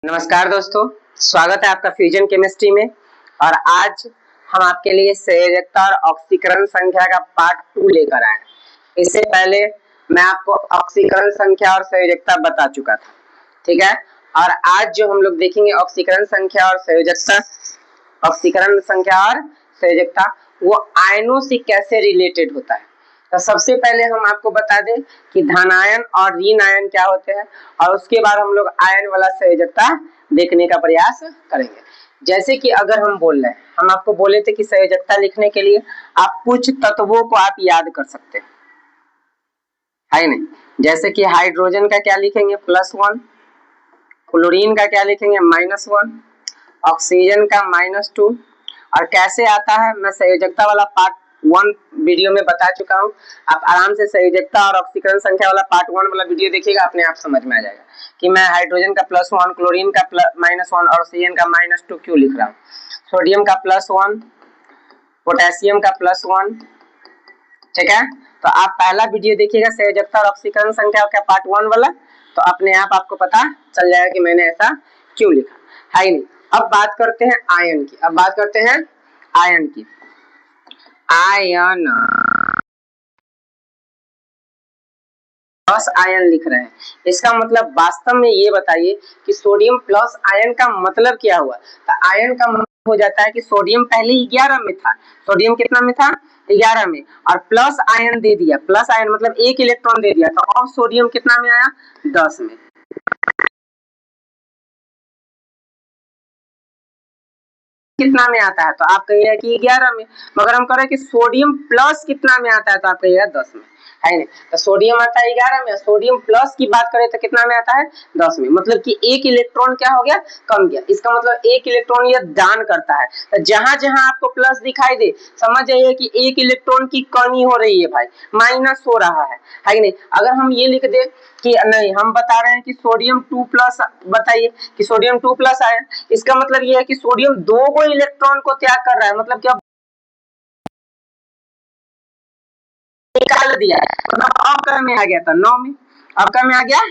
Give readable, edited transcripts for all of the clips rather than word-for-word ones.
नमस्कार दोस्तों, स्वागत है आपका फ्यूजन केमिस्ट्री में। और आज हम आपके लिए संयोजकता और ऑक्सीकरण संख्या का पार्ट 2 लेकर आए हैं। इससे पहले मैं आपको ऑक्सीकरण संख्या और संयोजकता बता चुका था, ठीक है। और आज जो हम लोग देखेंगे ऑक्सीकरण संख्या और संयोजकता, ऑक्सीकरण संख्या और संयोजकता वो आयनों से कैसे रिलेटेड होता है। तो सबसे पहले हम आपको बता दें कि धनायन और ऋण आयन क्या होते हैं, और उसके बाद हम लोग आयन वाला संयोजकता देखने का प्रयास करेंगे। जैसे कि अगर हम बोल रहे हैं, हम आपको बोले थे कि संयोजकता लिखने के लिए आप कुछ तत्वों को आप याद कर सकते हैं, है नहीं। जैसे कि हाइड्रोजन का क्या लिखेंगे +1, क्लोरीन का क्या लिखेंगे -1, ऑक्सीजन का -2। और कैसे आता है मैं संयोजकता वाला पार्ट 1 वीडियो में बता चुका हूं। आप आराम से संयोजकता और ऑक्सीकरण संख्या वाला पार्ट 1 वाला वीडियो देखिएगा, अपने आप समझ में आ जाएगा कि मैं हाइड्रोजन का +1, क्लोरीन का -1 और ऑक्सीजन का -2 क्यों लिख रहा हूँ। सोडियम का +1, पोटेशियम का +1, ठीक है। तो आप पहला वीडियो देखिएगा संयोजकता और ऑक्सीकरण संख्या का पार्ट 1 वाला, तो अपने आप आपको पता चल जाएगा कि मैंने ऐसा क्यों लिखा है। नहीं, अब बात करते हैं आयन की। अब बात करते हैं आयन की। आयन प्लस आयन लिख रहे हैं, इसका मतलब वास्तव में ये बताइए कि सोडियम प्लस आयन का मतलब क्या हुआ। तो आयन का मतलब हो जाता है कि सोडियम पहले 11 में था, सोडियम कितना में था 11 में, और प्लस आयन दे दिया, प्लस आयन मतलब एक इलेक्ट्रॉन दे दिया, तो अब सोडियम कितना में आया 10 में। कितना में आता है तो आप कहिएगा कि 11 में, मगर हम कह रहे हैं कि सोडियम प्लस कितना में आता है तो आप कहिएगा 10 में, है नहीं। तो सोडियम आता है 11 में, सोडियम प्लस की बात करें तो कितना में आता है 10 में, मतलब कि एक इलेक्ट्रॉन क्या हो गया कम गया। इसका मतलब एक इलेक्ट्रॉन ये दान करता है। तो जहां जहां आपको प्लस दिखाई दे समझ जाइए कि एक इलेक्ट्रॉन की कमी हो रही है भाई, माइनस हो रहा है कि नहीं। अगर हम ये लिख दे कि नहीं, हम बता रहे हैं कि सोडियम 2+, बताइए कि सोडियम 2+ आयन, इसका मतलब ये है कि सोडियम 2 इलेक्ट्रॉन को त्याग कर रहा है, मतलब क्या निकाल दिया, मतलब अब कम में आ गया था 9 में, अब कम में आ गया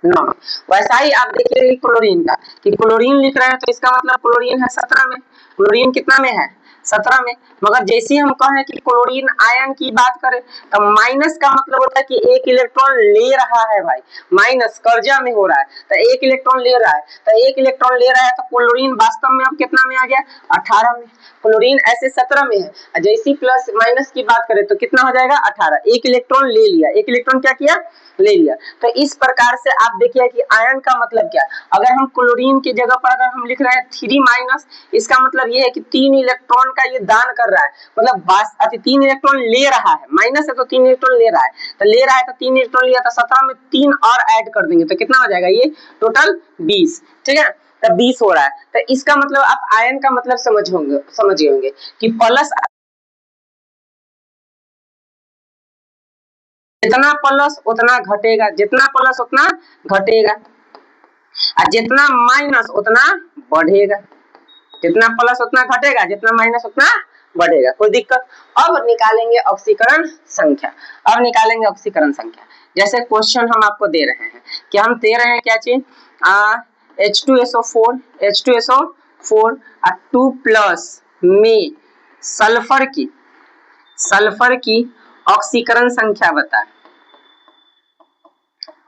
9 में। वैसा ही आप देखिए क्लोरीन का, कि क्लोरीन लिख रहे हैं तो इसका मतलब क्लोरीन है 17 में, क्लोरीन कितना में है 17 में। मगर जैसे ही हम कहें कि क्लोरीन आयन की बात करें तो माइनस का मतलब होता है कि एक इलेक्ट्रॉन ले रहा है भाई, माइनस कर्जा में हो रहा है, तो एक इलेक्ट्रॉन ले रहा है, तो एक इलेक्ट्रॉन ले रहा है, तो क्लोरीन वास्तव में अब कितना में आ गया 18 में, क्लोरीन ऐसे 17 में है। जैसी प्लस माइनस की बात करें तो कितना हो जाएगा 18, एक इलेक्ट्रॉन ले लिया, एक इलेक्ट्रॉन क्या किया ले लिया। तो इस प्रकार से आप देखिए कि आयन का मतलब क्या, अगर हम क्लोरीन की जगह पर अगर हम लिख रहे हैं 3-, इसका मतलब ये है कि 3 इलेक्ट्रॉन का ये दान कर रहा है, मतलब 3 इलेक्ट्रॉन ले रहा है, माइनस है तो 3 इलेक्ट्रॉन ले रहा है, तो ले रहा है तो 3 इलेक्ट्रॉन लिया, तो 17 में 3 और ऐड कर देंगे तो कितना हो जाएगा ये टोटल 20, ठीक है। तो 20 हो रहा है, तो इसका मतलब आप आयन का मतलब समझ होंगे कि प्लस, जितना प्लस उतना घटेगा, जितना प्लस उतना घटेगा, और जितना माइनस उतना बढ़ेगा, जितना प्लस उतना घटेगा, जितना माइनस उतना बढ़ेगा, कोई दिक्कत। अब निकालेंगे ऑक्सीकरण संख्या, अब निकालेंगे ऑक्सीकरण संख्या। जैसे क्वेश्चन हम आपको दे रहे हैं कि हम दे रहे हैं क्या चीज H2SO4 H2SO4 और 2+ में सल्फर की ऑक्सीकरण संख्या बताएं,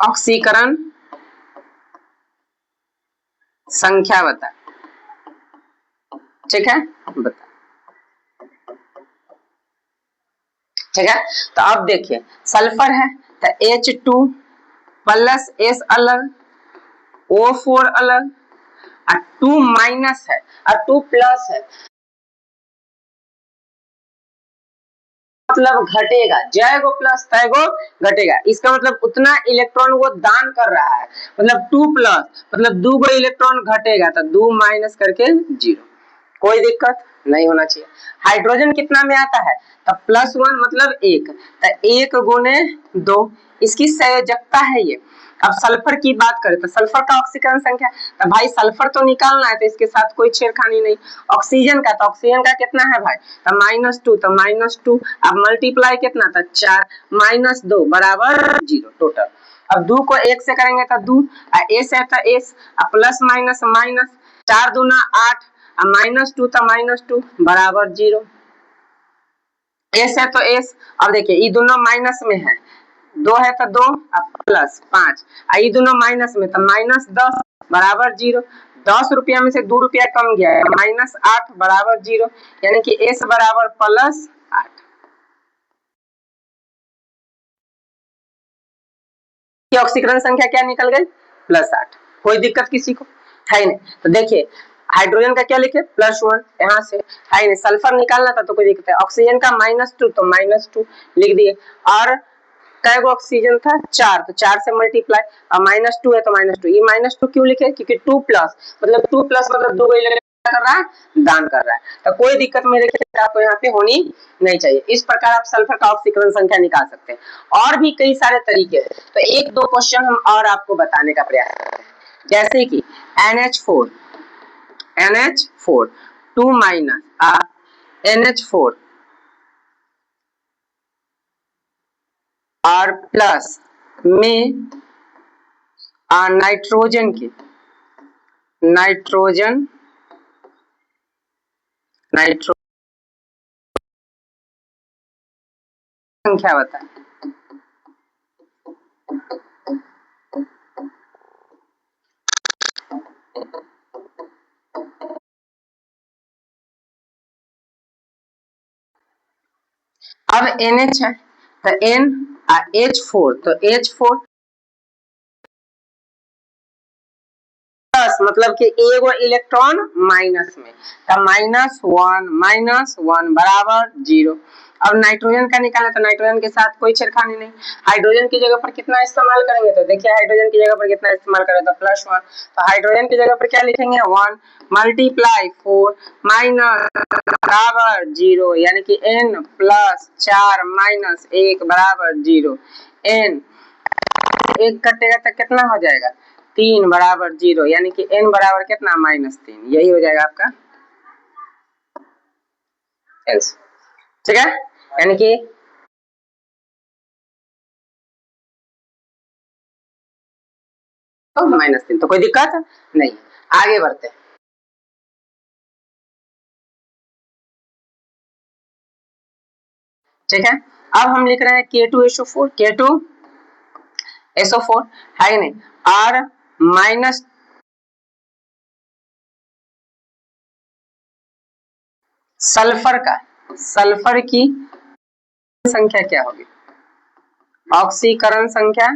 ऑक्सीकरण संख्या बता, ठीक है बता, ठीक है। तो अब देखिए सल्फर है तो H2+ अलग, O4 अलग, और 2- है और 2+ है, मतलब घटेगा, जयगो प्लस तयगो घटेगा। इसका मतलब उतना इलेक्ट्रॉन वो दान कर रहा है, मतलब 2+, मतलब 2 इलेक्ट्रॉन घटेगा तो 2- करके 0, कोई दिक्कत नहीं होना चाहिए। हाइड्रोजन कितना में आता है तो +1 मतलब 1, तो 1 गुने 2, इसकी संयोजकता है ये। अब सल्फर की बात करें तो सल्फर का ऑक्सीकरण संख्या, तो भाई सल्फर तो निकालना है तो इसके साथ कोई छेड़खानी नहीं। ऑक्सीजन का, तो ऑक्सीजन का कितना है भाई तो -2, तो -2, अब मल्टीप्लाई कितना था 4, -2 बराबर 0 टोटल। अब 2 को 1 से करेंगे तो 2, एस है तो एस, प्लस माइनस माइनस, 4 दूना 8, -2 तो -2 बराबर 0। एस है तो एस, अब देखिए ये दोनों माइनस में है, 2 है तो 2 प्लस 5, ये दोनों माइनस में तो -10 बराबर 0। 10 रुपया में से 2 रुपया कम गया है, -8 बराबर 0, यानी कि एस बराबर +8। ऑक्सीकरण संख्या क्या निकल गई? +8। कोई दिक्कत किसी को है नहीं? तो देखिए हाइड्रोजन का क्या लिखे? +1, यहाँ से है नहीं। सल्फर निकालना था तो कोई दिक्कत है। ऑक्सीजन का -2 तो -2 लिख दिए। और कै गो ऑक्सीजन था? 4, तो 4 से मल्टीप्लाई, और -2 है तो -2। ये -2 क्यों लिखे? क्योंकि 2 प्लस मतलब 2 प्लस मतलब 2 कर रहा है, दान कर रहा है। तो कोई दिक्कत मेरे ख्याल आपको यहाँ पे होनी नहीं चाहिए। इस प्रकार आप सल्फर का ऑक्सीकरण संख्या निकाल सकते हैं। और भी कई सारे तरीके हैं, तो एक दो क्वेश्चन हम और आपको बताने का प्रयास करते हैं। जैसे कि NH4 2 माइनस NH4 और प्लस में नाइट्रोजन संख्या बताएं। अब NH है तो N H4 तो H4 प्लस मतलब कि एगो इलेक्ट्रॉन माइनस में, तो -1 बराबर 0। अब नाइट्रोजन का निकालें तो नाइट्रोजन के साथ कोई छेड़खानी नहीं। हाइड्रोजन की जगह पर कितना इस्तेमाल करेंगे? तो देखिए हाइड्रोजन की जगह पर कितना इस्तेमाल करें तो +1, तो हाइड्रोजन की जगह पर क्या लिखेंगे? 1 × 4 बराबर 0, यानी कि N +4 - 1 बराबर 0। N 1 कटेगा तो कितना हो जाएगा? 3 बराबर 0, यानी कि N बराबर कितना? -3। यही हो जाएगा आपका आंसर। ठीक है, यानी कि तो -3, तो कोई दिक्कत नहीं। आगे बढ़ते हैं। ठीक है, अब हम लिख रहे हैं K2SO4 K2SO4 है नहीं, और माइनस सल्फर की संख्या क्या होगी? ऑक्सीकरण संख्या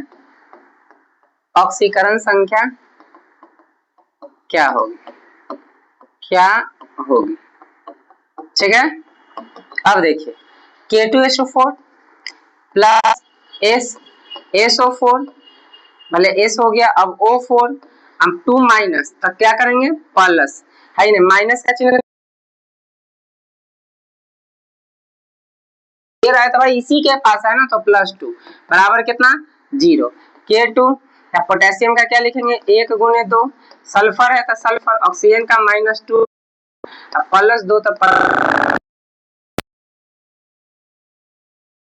क्या होगी? ठीक है, अब देखिए K2SO4 प्लस SO4, भले S हो गया, अब O4, हम 2 माइनस, तो क्या करेंगे? प्लस है नहीं, माइनस का चिन्ह दे रहा है तो भाई इसी के पास है ना, तो +2 बराबर कितना? 0। K2 या पोटेशियम का क्या लिखेंगे? 1 × 2, सल्फर है तो सल्फर, ऑक्सीजन का -2 +2 तो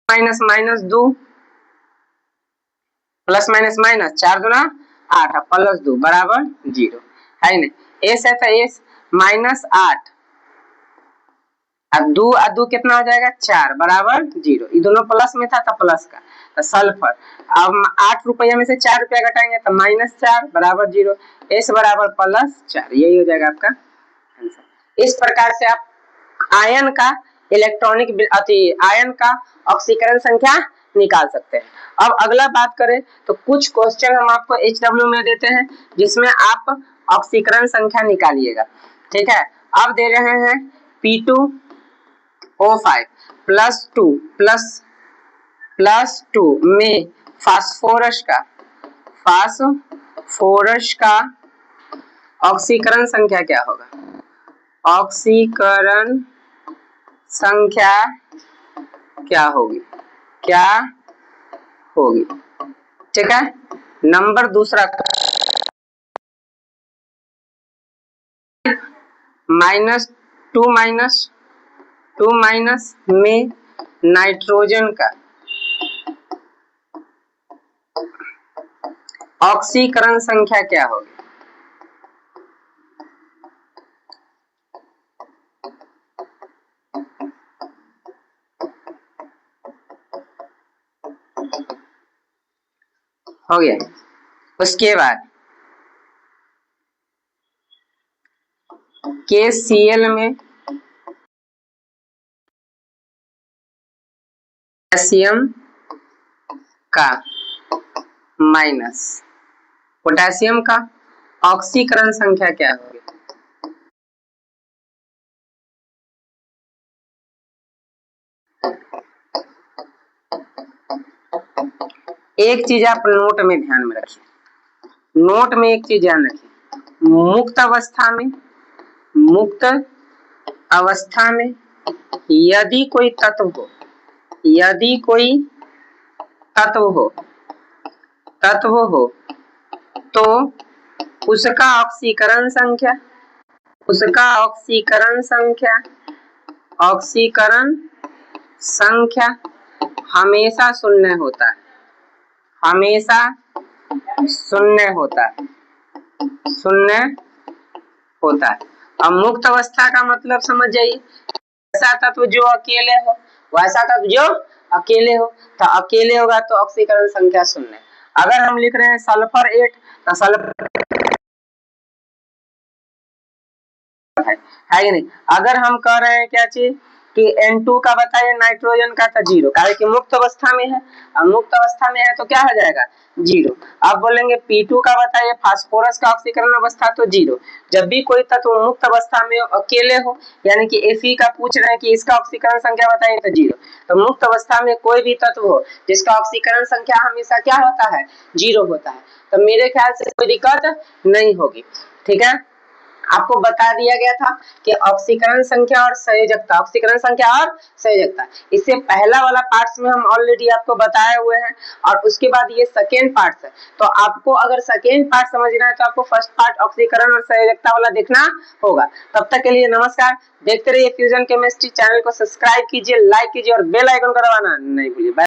-2 प्लस माइनस माइनस, 4 दूना 8 +2 बराबर 0 है नहीं। एस है तो एस -8 अब 2 कितना हो जाएगा? 4 बराबर 0। ये दोनों प्लस में था तो प्लस का, तो सल्फर, अब 8 रुपया में से 4 रुपया घटाएंगे तो -4 बराबर 0। एस बराबर +4, यही हो जाएगा आपका आंसर। इस प्रकार से आप आयन का आयन का ऑक्सीकरण संख्या निकाल सकते हैं। अब अगला बात करें तो कुछ क्वेश्चन हम आपको HW में देते हैं जिसमें आप ऑक्सीकरण संख्या निकालिएगा। ठीक है, अब दे रहे हैं P2O5 +2 में फास्फोरस का ऑक्सीकरण संख्या क्या होगा? ऑक्सीकरण संख्या क्या होगी? ठीक है, नंबर दूसरा -2 माइनस में नाइट्रोजन का ऑक्सीकरण संख्या क्या होगी? हो गया। उसके बाद KCl में पोटेशियम का माइनस, पोटेशियम का ऑक्सीकरण संख्या क्या होगी? एक चीज आप नोट में ध्यान में रखिए, नोट में एक चीज ध्यान रखिए, मुक्त अवस्था में यदि कोई तत्व हो तो उसका ऑक्सीकरण संख्या हमेशा शून्य होता है, हमेशा शून्य होता है। अब मुक्त अवस्था का मतलब समझ जाइए, ऐसा तत्व जो अकेले हो, वैसा तत्व जो अकेले हो, तो अकेले होगा तो ऑक्सीकरण संख्या शून्य। अगर हम लिख रहे हैं सल्फर 8 तो सल्फर है कि नहीं। अगर हम कह रहे हैं क्या चीज कि N2 का बताइए नाइट्रोजन का, तो 0, कारण कि मुक्त अवस्था में है, और मुक्त अवस्था में है तो क्या हो जाएगा 0। अब बोलेंगे P2 का बताइए फास्फोरस का ऑक्सीकरण अवस्था, तो 0। जब भी कोई तत्व मुक्त अवस्था में अकेले हो, यानी कि Fe का पूछ रहे हैं कि इसका ऑक्सीकरण संख्या बताइए, तो 0। तो मुक्त अवस्था में कोई भी तत्व हो जिसका ऑक्सीकरण संख्या हमेशा क्या होता है 0 होता है, तो मेरे ख्याल से कोई दिक्कत नहीं होगी। ठीक है, आपको बता दिया गया था कि ऑक्सीकरण संख्या और संयोजकता, इससे पहला वाला पार्ट्स में हम ऑलरेडी आपको बताए हुए हैं, और उसके बाद ये सेकेंड पार्ट है। तो आपको अगर सेकेंड पार्ट समझना है तो आपको फर्स्ट पार्ट ऑक्सीकरण और संयोजकता वाला देखना होगा। तब तक के लिए नमस्कार, देखते रहिए फ्यूजन केमिस्ट्री। चैनल को सब्सक्राइब कीजिए, लाइक कीजिए और बेल आइकन को दबाना नहीं भूलिए।